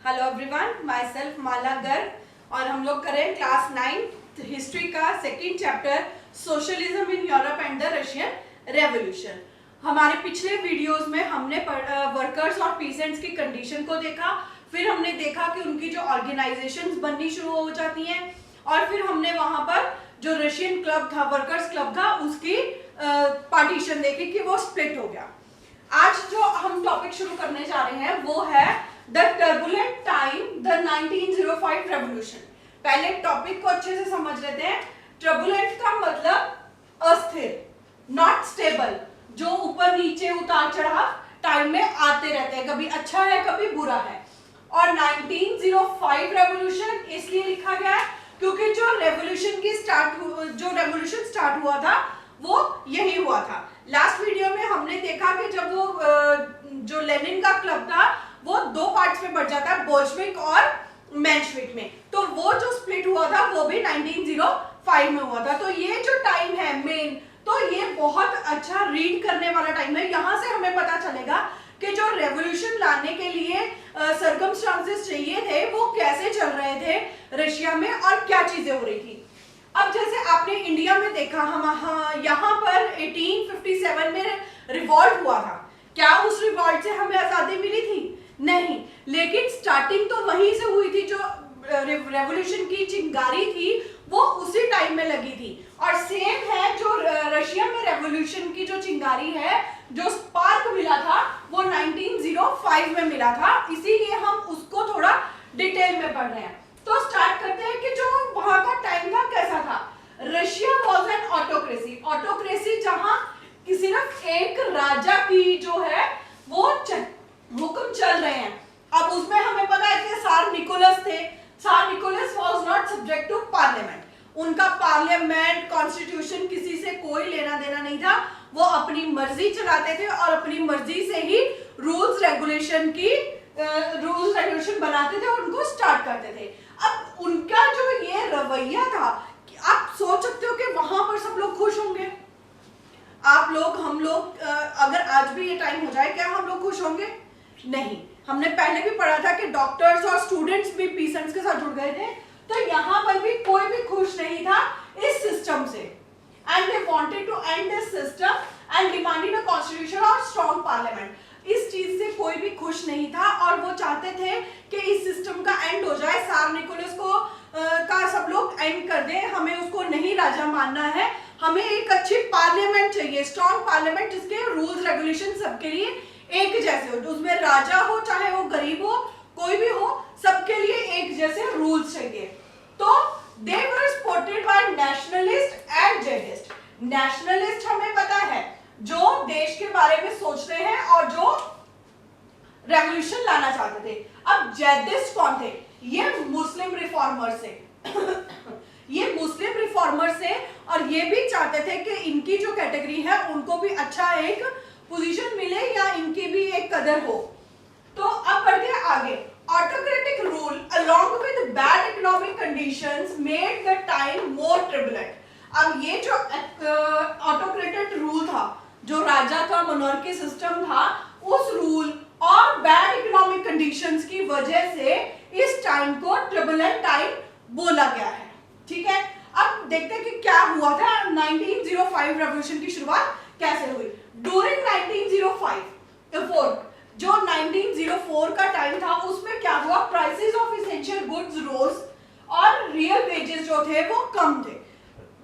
Hello everyone, my self माला गर्ग और हम लोग करें क्लास 9 हिस्ट्री का second chapter socialism in Europe and the Russian revolution. हमारे पिछले वीडियोस में हमने वर्कर्स और पीसेंट्स की कंडीशन को देखा, फिर हमने देखा कि उनकी जो ऑर्गेनाइजेशंस बननी शुरू हो जाती हैं और फिर हमने वहां पर जो रशियन क्लब था, वर्कर्स क्लब था, उसकी पार्टीशन देखी कि वो स्प्लिट हो गया। आज जो हम टॉपिक शुरू करने जा रहे हैं वो है the turbulent time, the 1905 revolution. पहले टॉपिक को अच्छे से समझ लेते हैं। टर्बुलेंट का मतलब अस्थिर, नॉट स्टेबल, जो ऊपर नीचे उतार चढ़ाव टाइम में आते रहते हैं, कभी अच्छा है कभी बुरा है। और 1905 रेवोल्यूशन इसलिए लिखा गया है क्योंकि जो रेवोल्यूशन स्टार्ट हुआ था वो यही हुआ था। लास्ट वीडियो में हमने देखा कि जब वो जो लेनिन का क्लब था वो दो पार्ट्स में बढ़ जाता है, बोल्शेविक और मेंशेविक में। तो वो जो स्प्लिट हुआ था वो भी 1905 में हुआ था। तो ये जो टाइम है मेन, तो ये बहुत अच्छा रीड करने वाला टाइम है। यहाँ से हमें पता चलेगा कि जो रेवोल्यूशन लाने के लिए सर्कमस्टांसेस चाहिए थे वो कैसे चल रहे थे रशिया में और क्या चीजें हो रही थी। अब जैसे आपने इंडिया में देखा, हम यहाँ पर 1857 में रिवॉल्ट हुआ था। क्या उस रिवॉल्ट से हमें आजादी मिली थी? नहीं, लेकिन स्टार्टिंग तो वहीं से हुई थी। जो रेवोल्यूशन की चिंगारी थी वो उसी टाइम में लगी थी। और सेम है जो रशिया में रेवोल्यूशन की जो चिंगारी है, जो स्पार्क मिला था वो 1905 में मिला था। इसीलिए हम उसको थोड़ा डिटेल में पढ़ रहे हैं। तो स्टार्ट करते हैं कि जो वहां का टाइम था कैसा था। Russia was an autocracy. Autocracy जहां सिर्फ एक राजा की जो है वो हुक्म चल रहे हैं। अब उसमें हमें पता है कि सार निकोलस थे। Tsar Nicholas was not subject to parliament. उनका पार्लियामेंट कॉन्स्टिट्यूशन किसी से कोई लेना देना नहीं था। वो अपनी मर्जी चलाते थे और अपनी मर्जी से ही रूल्स रेगुलेशन बनाते थे और उनको स्टार्ट करते थे। अब उनका जो ये रवैया था, आप सोच सकते हो कि वहां पर सब लोग खुश होंगे। आप लोग, हम लोग, अगर आज भी ये टाइम हो जाए, क्या हम लोग खुश होंगे? नहीं। हमने पहले भी पढ़ा था कि डॉक्टर्स और स्टूडेंट्स भी पीसेंट्स के साथ जुड़ गए थे। तो यहाँ पर भी कोई भी खुश नहीं था इस सिस्टम से। And they wanted to end this system and demanded a constitution और स्ट्रॉन्ग पार्लियामेंट। इस चीज से कोई भी खुश नहीं था और वो चाहते थे कि इस सिस्टम का एंड हो जाए। सार निकोलस को का सब लोग एंड कर दें। हमें उसको नहीं राजा मानना है, हमें एक अच्छी पार्लियामेंट चाहिए, स्ट्रॉन्ग पार्लियामेंट जिसके रूल्स रेगुलेशन सबके लिए एक जैसे हो। उसमें राजा हो चाहे वो गरीब हो, कोई भी हो, सबके लिए एक जैसे रूल्स चाहिए। तो they were supported by nationalist and Jadidist. Nationalist हमें पता है जो देश के बारे में सोचते हैं और जो रेवोल्यूशन लाना चाहते थे। अब जेडिस्ट कौन थे? ये मुस्लिम रिफॉर्मर्स थे। ये मुस्लिम रिफॉर्मर्स थे और ये भी चाहते थे कि इनकी जो कैटेगरी है उनको भी अच्छा एक पोजीशन मिले या इनकी भी एक कदर हो। तो अब बढ़ते हैं आगे। Autocratic rule along with bad economic conditions made the time more turbulent. अब ये जो ऑटोक्रेटिक रूल था, जो राजा का मोनार्की सिस्टम था, उस रूल और बैड इकोनॉमिक कंडीशंस की वजह से इस टाइम को ट्रिबुलेंट टाइम बोला गया है। ठीक है, अब देखते हैं कि क्या हुआ था। 1905 रेवोल्यूशन की शुरुआत कैसे हुई। ड्यूरिंग 1905 जो 1904 का टाइम था उसमें क्या हुआ, प्राइसेस ऑफ एसेंशियल गुड्स रोज और रियल वेजेस जो थे वो कम थे।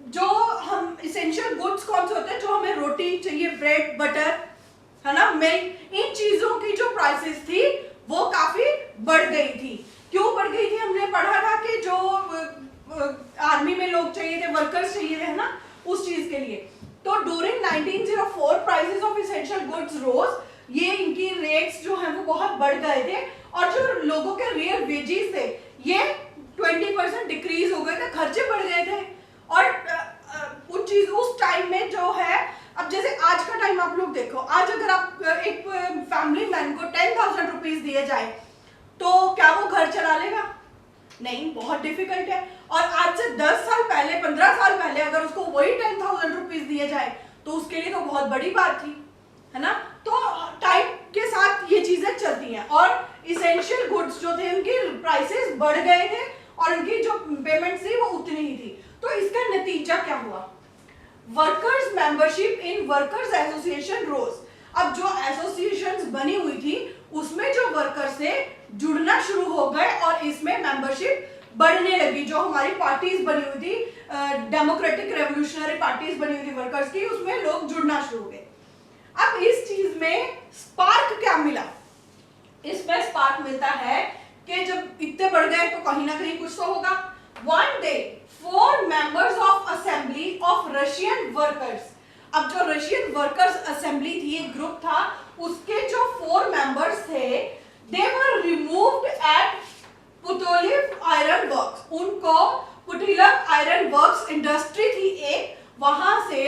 जो हम एसेंशियल गुड्स कौन से होते हैं, जो हमें रोटी चाहिए, ब्रेड, बटर, है ना, मिल्क, इन चीजों की जो प्राइसेस थी वो काफी बढ़ गई थी। क्यों बढ़ गई थी? हमने पढ़ा था कि जो आर्मी में लोग चाहिए थे, वर्कर्स चाहिए थे, है ना, उस चीज के लिए। तो during 1904 prices of essential goods rose, ये इनकी रेट्स जो हैं वो बहुत बढ़ गए थे और जो लोगों के रियल वेजेस थे ये 20% डिक्रीज हो गए थे, खर्चे बढ़ गए थे। और उस टाइम में जो है, अब जैसे आज का टाइम आप लोग देखो, आज अगर आप एक फैमिली मैन को 10,000 रुपीज दिए जाए तो क्या वो घर चला लेगा? नहीं, बहुत डिफिकल्ट है। और आज से 10 साल पहले, 15 साल पहले अगर उसको वही 10,000 रुपीज दिए जाए तो उसके लिए तो बहुत बड़ी बात थी, है ना। तो टाइम के साथ ये चीजें चलती हैं और इसेंशियल गुड्स जो थे उनकी प्राइसेस बढ़ गए थे और उनकी जो पेमेंट थी वो उतनी ही थी। तो इसका नतीजा क्या हुआ? Workers membership in workers association rose. अब जो एसोसिएशंस बनी हुई थी उसमें जो वर्कर्स थे जुड़ना शुरू हो गए और इसमें मेंबरशिप बढ़ने लगी। जो हमारी पार्टीज बनी हुई थी, डेमोक्रेटिक रेवोल्यूशनरी पार्टीज बनी हुई थी वर्कर्स की, उसमें लोग जुड़ना शुरू हो गए। अब इस चीज में स्पार्क क्या मिला? इसमें स्पार्क मिलता है कि जब इतने बढ़ गए तो कहीं ना कहीं कुछ तो होगा। One day 4 members of assembly of Russian workers, अब जो रशियन वर्कर्स असेंबली थी, एक ग्रुप था, उसके जो 4 मेंबर्स थे, they were removed at Putilov iron works. उनको पुटिलव आयरन वर्क्स इंडस्ट्री थी एक, वहां से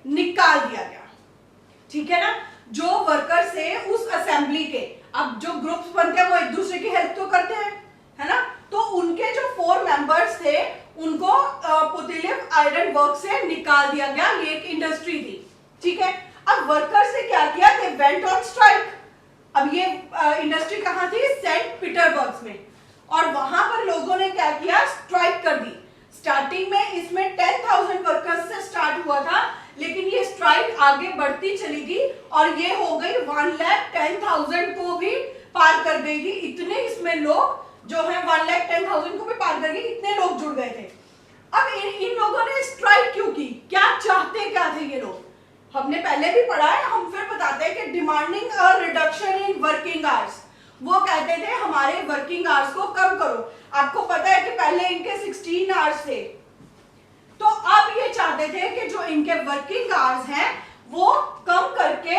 निकाल दिया गया। ठीक है ना? जो वर्कर्स थे उस असेंबली के, अब जो ग्रुप्स बनते हैं वो एक दूसरे की हेल्प तो करते हैं, है ना? तो उनके जो 4 मेंबर्स थे उनको पुतिलिव आयरन वर्क से निकाल दिया गया। ये एक इंडस्ट्री थी। ठीक है? अब वर्कर्स ने क्या किया? They went on strike. अब ये इंडस्ट्री कहाँ थी? सेंट पीटर्सबर्ग में। और वहां पर लोगों ने क्या किया? स्ट्राइक कर दी। स्टार्टिंग में इसमें 10,000 वर्कर्स से स्टार्ट हुआ था, लेकिन ये स्ट्राइक आगे बढ़ती चली गई और ये हो गई 1,10,000 को भी पार कर गई थी। इतने इसमें लोग जो है 1,10,000 को भी पार कर गई, इतने लोग जुड़ गए थे। अब इन लोगों ने स्ट्राइक क्यों की? क्या चाहते क्या थे ये लोग? हमने पहले भी पढ़ा है, हम फिर बताते हैं कि demanding a reduction in working hours. वो कहते थे हमारे वर्किंग आवर्स को कम करो। आपको पता है कि पहले इनके 16 आवर्स थे, तो अब ये चाहते थे कि जो इनके वर्किंग आवर्स हैं वो कम करके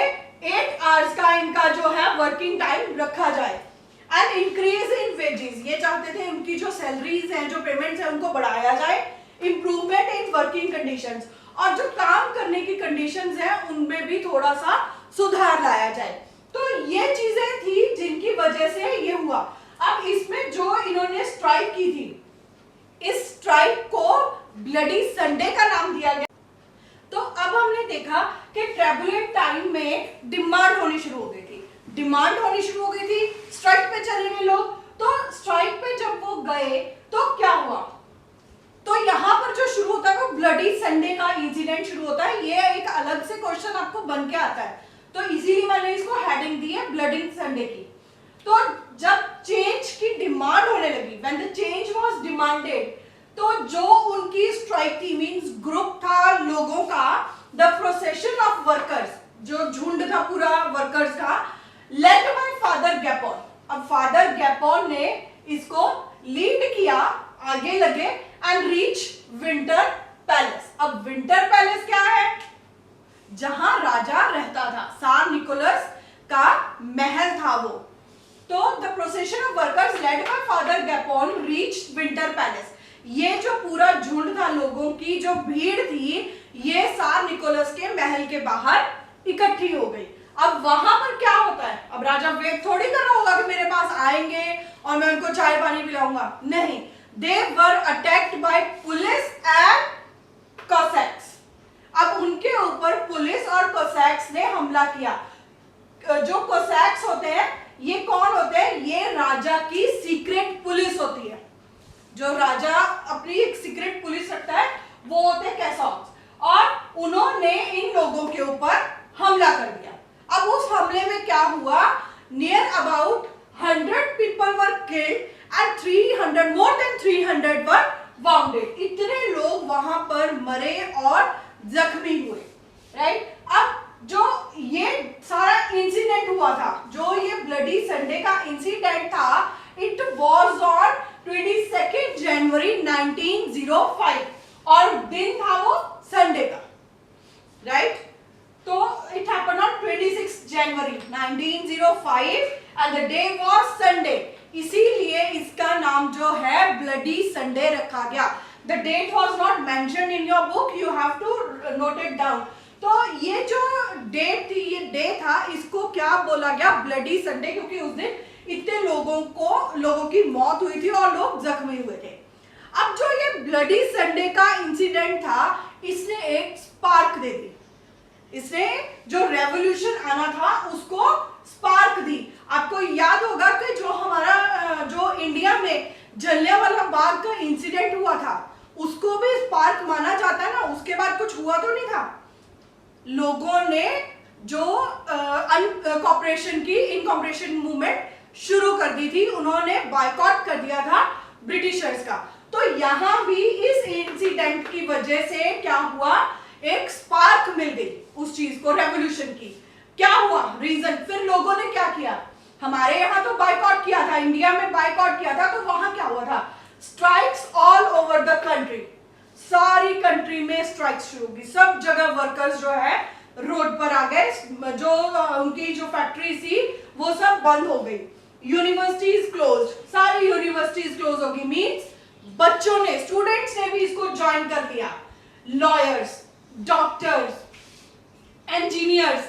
8 आवर्स का इनका जो है वर्किंग टाइम रखा जाए। एंड इंक्रीज इन वेजेस, ये चाहते थे उनकी जो सैलरीज हैं, जो पेमेंट्स हैं, उनको बढ़ाया जाए। इंप्रूवमेंट इन वर्किंग कंडीशंस, और जो काम करने की कंडीशंस हैं उनमें भी थोड़ा सा सुधार लाया जाए। तो ये चीजें थी जिनकी वजह से ये हुआ। अब इसमें जो इन्होंने स्ट्राइक की थी, इस स्ट्राइक को ब्लडी संडे का नाम दिया गया। तो अब हमने देखा कि ट्रैबुलेंट टाइम में डिमांड होनी शुरू हो गई थी। डिमांड होनी शुरू हो गई थी, स्ट्राइक पे चले गए लोग। तो स्ट्राइक पे जब वो गए तो क्या हुआ? तो यहाँ पर जो शुरू होता है वो ब्लडी संडे का इंसिडेंट शुरू होता है। ये एक अलग से क्वेश्चन आपको बन के आता है, तो इसीलिए मैंने इसको हेडिंग दी है ब्लडी संडे की। तो जब चेंज की डिमांड होने लगी, when the change was demanded, तो जो उनकी स्ट्राइक थी, मींस ग्रुप था लोगों का, द प्रोसेशन ऑफ वर्कर्स, जो झुंड था पूरा वर्कर्स का, लेड बाय फादर गैपोन। अब फादर गैपोन ने इसको लीड किया, आगे लगे एंड रीच विंटर पैलेस। अब विंटर पैलेस क्या है? जहां राजा रहता था, सार निकोलस का महल था वो। तो the procession of workers led by Father Gapon reach Winter Palace. ये जो पूरा झुंड था, लोगों की जो भीड़ थी, ये सार निकोलस के महल के बाहर इकट्ठी हो गई। अब वहां पर क्या होता है? अब राजा वेट थोड़ी कर रहा होगा कि मेरे पास आएंगे और मैं उनको चाय पानी पिलाऊंगा, नहीं। They were attacked by police and Cossacks. अब उनके ऊपर पुलिस और कोसैक्स ने हमला किया। जो कोसैक्स होते हैं, ये कौन होते हैं? ये राजा की सीक्रेट पुलिस होती है। जो राजा अपनी एक सीक्रेट पुलिस रखता है वो होते हैं कैसॉक्स, और उन्होंने इन लोगों के ऊपर हमला कर दिया। अब उस हमले में क्या हुआ? Near about 100 people were killed and 300 more than 300 were bounded. इतने लोग वहां पर मरे और जख्मी हुए, राइट? अब जो ये सारा इंसिडेंट हुआ था, जो ये ब्लडी संडे का इंसिडेंट था, इट वाज ऑन 22 जनवरी 1905, और दिन था वो संडे का, राइट? तो it happened on 26 January 1905 and the day was Sunday. इसीलिए इसका नाम जो है ब्लडी संडे रखा गया। The date was not mentioned in your book, you have to note it down. तो ये जो डेट थी, ये डे था, इसको क्या बोला गया? ब्लडी संडे, क्योंकि उस दिन इतने लोगों की मौत हुई थी और लोग जख्मी हुए थे। अब जो ये ब्लडी संडे का इंसिडेंट था, इसने एक स्पार्क दे दी। इसने जो रेवोल्यूशन आना था उसको स्पार्क दी। आपको याद होगा कि जो हमारा जो इंडिया में जलियांवाला बाग का इंसिडेंट हुआ था, उसको भी स्पार्क माना जाता है ना। उसके बाद कुछ हुआ तो नहीं था, लोगों ने जो अनकॉपरेशन की इनकॉपरेशन मूवमेंट शुरू कर दी थी, उन्होंने बायकॉट कर दिया था ब्रिटिशर्स का। तो यहां भी इस इंसिडेंट की वजह से क्या हुआ, एक स्पार्क मिल गई उस चीज को, रेवोल्यूशन की। क्या हुआ रीजन, फिर लोगों ने क्या किया, हमारे यहाँ तो बायकॉट किया था, इंडिया में बायकॉट किया था, तो वहां क्या हुआ था, strikes all over the country, सारी कंट्री में स्ट्राइक्स शुरू हुई, सब जगह वर्कर्स जो है रोड पर आ गए, जो उनकी जो फैक्ट्री थी वो सब बंद हो गई, यूनिवर्सिटीज क्लोज, सारी यूनिवर्सिटीज क्लोज हो गई, मींस बच्चों ने, स्टूडेंट्स ने भी इसको ज्वाइन कर लिया, lawyers, doctors, engineers,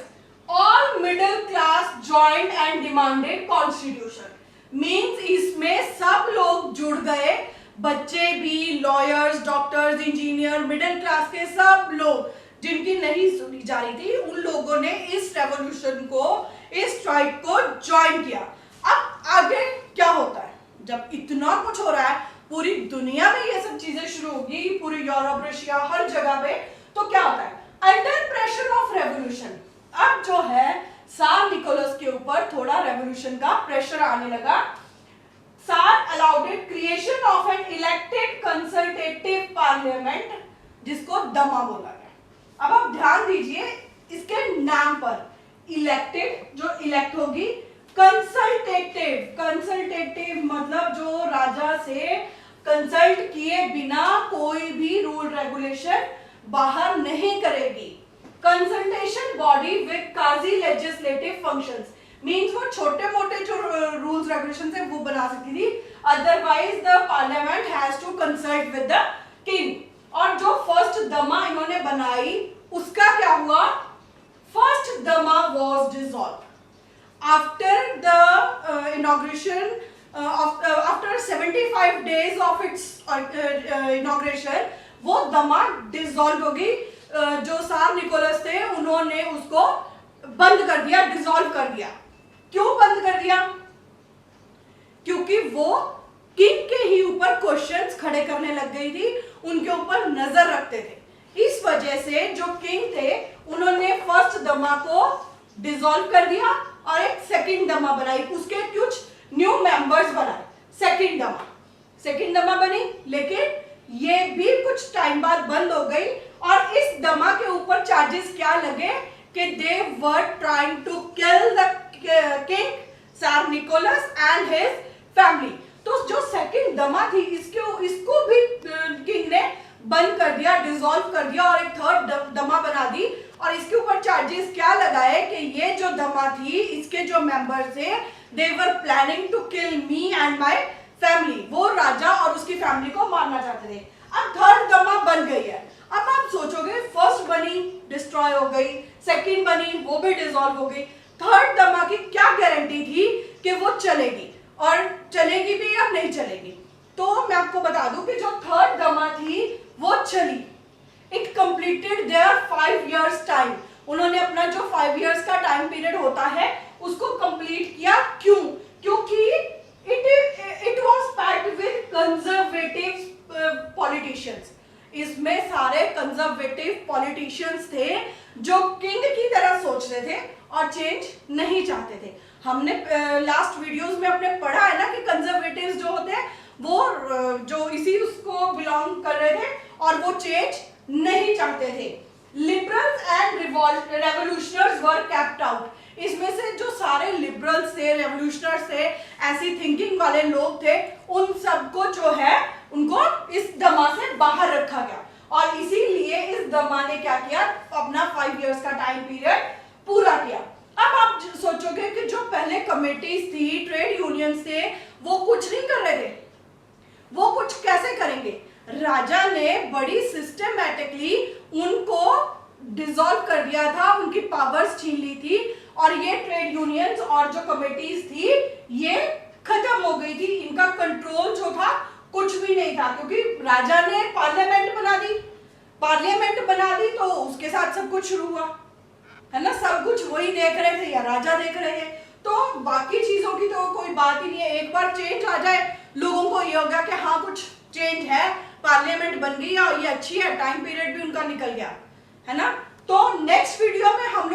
all middle class joined and demanded constitution. Means इसमें सब लोग जुड़ गए, बच्चे भी, lawyers, doctors, engineer, middle class के सब लोग जिनकी नहीं सुनी जा रही थी, उन लोगों ने इस रेवोल्यूशन को, इस स्ट्राइक को ज्वाइन किया। अब आगे क्या होता है, जब इतना कुछ हो रहा है, पूरी दुनिया में ये सब चीजें शुरू होगी, पूरी यूरोप, रशिया, हर जगह पे, तो क्या होता है, अंडर प्रेशर ऑफ रेवोल्यूशन, अब जो है सार निकोलस के ऊपर थोड़ा रेवोल्यूशन का प्रेशर आने लगा। सार allowed creation of an elected consultative parliament, जिसको दमा बोला गया। अब आप ध्यान दीजिए इसके नाम पर, इलेक्टेड जो इलेक्ट होगी, कंसल्टेटिव, कंसल्टेटिव मतलब जो राजा से कंसल्ट किए बिना कोई भी रूल रेगुलेशन बाहर नहीं करेगी। Consultation body with quasi legislative functions, means वो छोटे मोटे जो रूल्स रेगुलेशन है वो बना सकती थी, otherwise the parliament has to consult with the king. और जो फर्स्ट दमा इन्होंने बनाई उसका क्या हुआ, फर्स्ट दमा was dissolve after the inauguration, after 75 days of its inauguration, वो दमा डिसॉल्व हो गई। जो सार निकोलस थे उन्होंने उसको बंद कर दिया, डिसॉल्व कर दिया। क्यों बंद कर दिया, क्योंकि वो किंग के ही ऊपर क्वेश्चंस खड़े करने लग गई थी, उनके ऊपर नजर रखते थे। इस वजह से जो किंग थे उन्होंने फर्स्ट दमा को डिसॉल्व कर दिया और एक सेकंड दमा बनाई, उसके कुछ न्यू मेंबर्स बनाए, सेकंड दमा बनी, लेकिन ये भी कुछ टाइम बाद बंद हो गई। और इस दमा के ऊपर चार्जेस क्या लगे कि they were trying to kill the king tsar Nicholas and his family. तो जो सेकंड दमा थी इसको भी किंग ने बंद कर दिया, डिसॉल्व कर दिया और एक थर्ड दमा बना दी। और इसके ऊपर चार्जेस क्या लगाए कि ये जो दमा थी, इसके जो मेंबर थे, they were planning to kill me and my family, वो राजा और उसकी फैमिली को मारना चाहते थे। अब थर्ड दमा बन गई है। अब आप सोचोगे फर्स्ट बनी, डिस्ट्रॉय हो गई, सेकंड बनी, वो भी डिसॉल्व हो गई, थर्ड दमा की क्या गारंटी थी कि वो चलेगी, और चलेगी भी या नहीं चलेगी। तो मैं आपको बता दूं कि जो थर्ड दमा थी वो चली, it completed there 5 years time. उन्होंने अपना जो 5 years का टाइम पीरियड होता है उसको कंप्लीट किया। क्यों, क्योंकि it was packed with conservative politicians. इसमें सारे कंजर्वेटिव पॉलिटिशियंस थे जो किंग की तरह सोचते थे और चेंज नहीं चाहते थे। हमने लास्ट वीडियोस में अपने पढ़ा है ना कि कंजर्वेटिव्स जो होते हैं वो जो इसी उसको बिलोंग कर रहे थे और वो चेंज नहीं चाहते थे। Liberals and revolutionaries were kept out. इसमें से जो सारे लिबरल्स थे, रेवोल्यूशनर्स थे, ऐसी थिंकिंग वाले लोग थे, उन सबको जो है उनको इस दमा से बाहर रखा गया। और इसीलिए इस दमा ने क्या किया, अपना 5 years का टाइम पीरियड पूरा किया। अब आप सोचोगे कि जो पहले कमेटीज थी, ट्रेड यूनियंस थे, वो कुछ नहीं कर रहे थे, वो कुछ कैसे करेंगे। राजा ने बड़ी सिस्टमैटिकली उनको डिसॉल्व कर दिया था, उनकी पावर्स छीन ली थी और ये ट्रेड यूनियंस और जो कमेटीज थी ये खत्म हो गई थी। इनका कंट्रोल जो था कुछ भी नहीं था, क्योंकि राजा ने पार्लियामेंट बना दी तो उसके साथ सब कुछ शुरू हुआ, है ना। सब कुछ वही देख रहे थे या राजा देख रहे थे, तो बाकी चीजों की तो कोई बात ही नहीं है। एक बार चेंज आ जाए, लोगों को ये होगा कि हाँ कुछ चेंज है, पार्लियामेंट बन गई है और ये अच्छी है, टाइम पीरियड भी उनका निकल गया, है ना। तो नेक्स्ट वीडियो में हम